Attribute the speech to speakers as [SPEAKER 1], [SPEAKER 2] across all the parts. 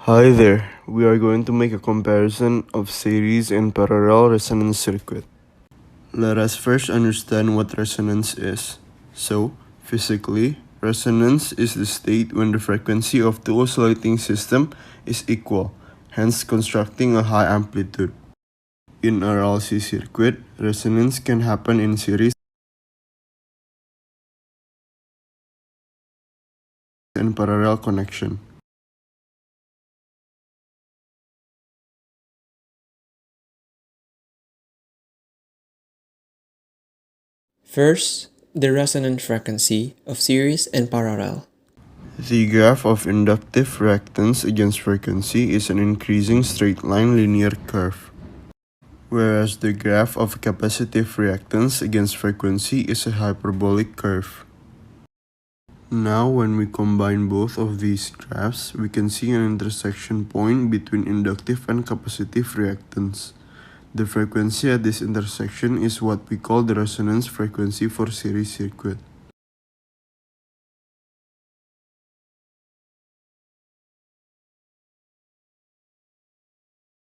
[SPEAKER 1] Hi there, we are going to make a comparison of series and parallel resonance circuit. Let us first understand what resonance is. So, physically, resonance is the state when the frequency of two oscillating systems is equal, hence constructing a high amplitude. In a RLC circuit, resonance can happen in series and parallel connection.
[SPEAKER 2] First, the resonant frequency of series and parallel.
[SPEAKER 1] The graph of inductive reactance against frequency is an increasing straight line linear curve, whereas the graph of capacitive reactance against frequency is a hyperbolic curve. Now when we combine both of these graphs, we can see an intersection point between inductive and capacitive reactance. The frequency at this intersection is what we call the resonance frequency for series circuit.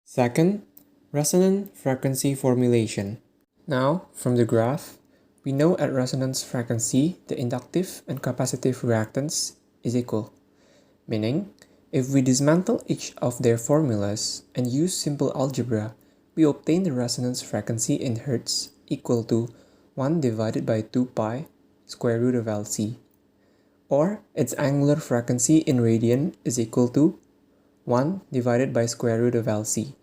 [SPEAKER 2] Second, resonant frequency formulation. Now, from the graph, we know at resonance frequency the inductive and capacitive reactance is equal, meaning if we dismantle each of their formulas and use simple algebra, we obtain the resonance frequency in Hertz equal to 1 divided by 2 pi square root of LC, or its angular frequency in radian is equal to 1 divided by square root of LC.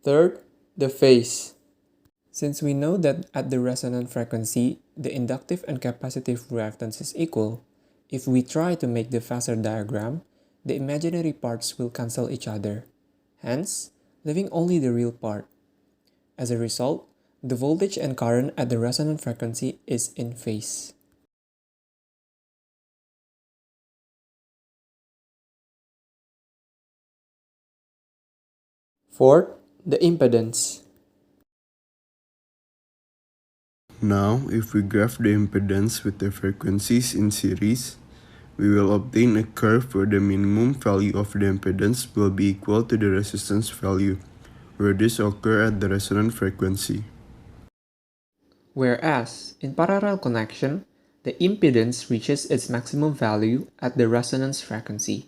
[SPEAKER 2] Third, the phase. Since we know that at the resonant frequency, the inductive and capacitive reactance is equal, if we try to make the phasor diagram, the imaginary parts will cancel each other, hence, leaving only the real part. As a result, the voltage and current at the resonant frequency is in phase. Fourth, the impedance.
[SPEAKER 1] Now, if we graph the impedance with the frequencies in series, we will obtain a curve where the minimum value of the impedance will be equal to the resistance value, where this occurs at the resonant frequency.
[SPEAKER 2] Whereas, in parallel connection, the impedance reaches its maximum value at the resonance frequency.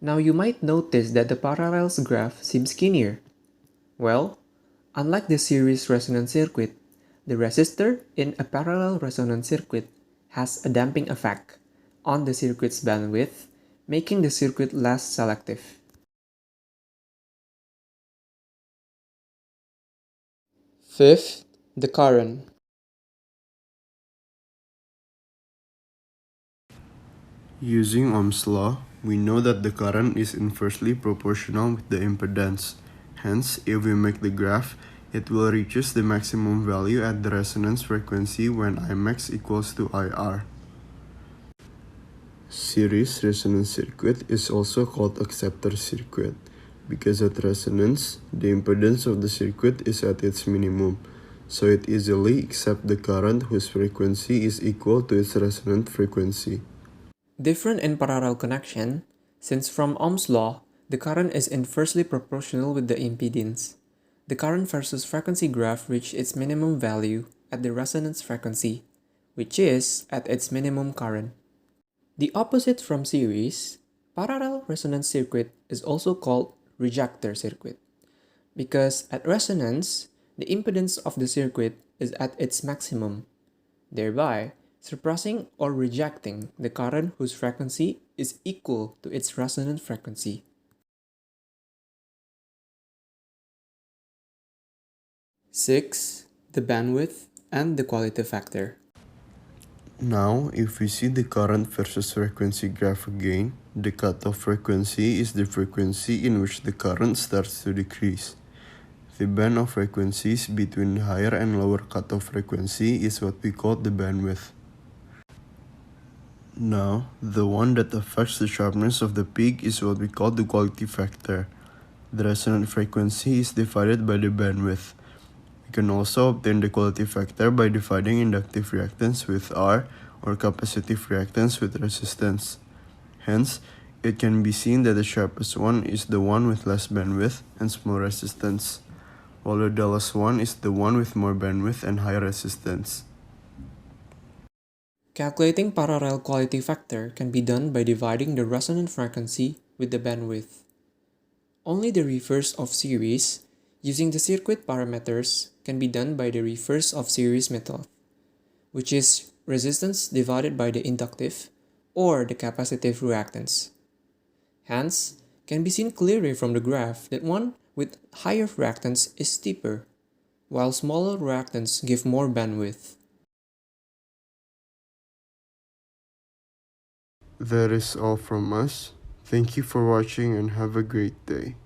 [SPEAKER 2] Now you might notice that the parallels graph seems skinnier. Well, unlike the series resonance circuit, the resistor in a parallel resonance circuit has a damping effect on the circuit's bandwidth, making the circuit less selective. Fifth, the current.
[SPEAKER 1] Using Ohm's law, we know that the current is inversely proportional with the impedance. Hence, if we make the graph, it will reach the maximum value at the resonance frequency when Imax equals to IR. Series resonance circuit is also called acceptor circuit because at resonance, the impedance of the circuit is at its minimum, so it easily accepts the current whose frequency is equal to its resonant frequency.
[SPEAKER 2] Different in parallel connection, since from Ohm's law, the current is inversely proportional with the impedance. The current versus frequency graph reached its minimum value at the resonance frequency, which is at its minimum current. The opposite from series, parallel resonance circuit is also called rejector circuit, because at resonance, the impedance of the circuit is at its maximum, thereby suppressing or rejecting the current whose frequency is equal to its resonant frequency. Six, the bandwidth and the quality factor.
[SPEAKER 1] Now, if we see the current versus frequency graph again, the cutoff frequency is the frequency in which the current starts to decrease. The band of frequencies between higher and lower cutoff frequency is what we call the bandwidth. Now, the one that affects the sharpness of the peak is what we call the quality factor. The resonant frequency is divided by the bandwidth, We can also obtain the quality factor by dividing inductive reactance with R or capacitive reactance with resistance. Hence, it can be seen that the sharpest one is the one with less bandwidth and small resistance, while the dullest one is the one with more bandwidth and high resistance.
[SPEAKER 2] Calculating parallel quality factor can be done by dividing the resonant frequency with the bandwidth. Only the reverse of series, using the circuit parameters, can be done by the reverse of series method, which is resistance divided by the inductive or the capacitive reactance. Hence, can be seen clearly from the graph that one with higher reactance is steeper, while smaller reactants give more bandwidth.
[SPEAKER 1] That is all from us. Thank you for watching and have a great day.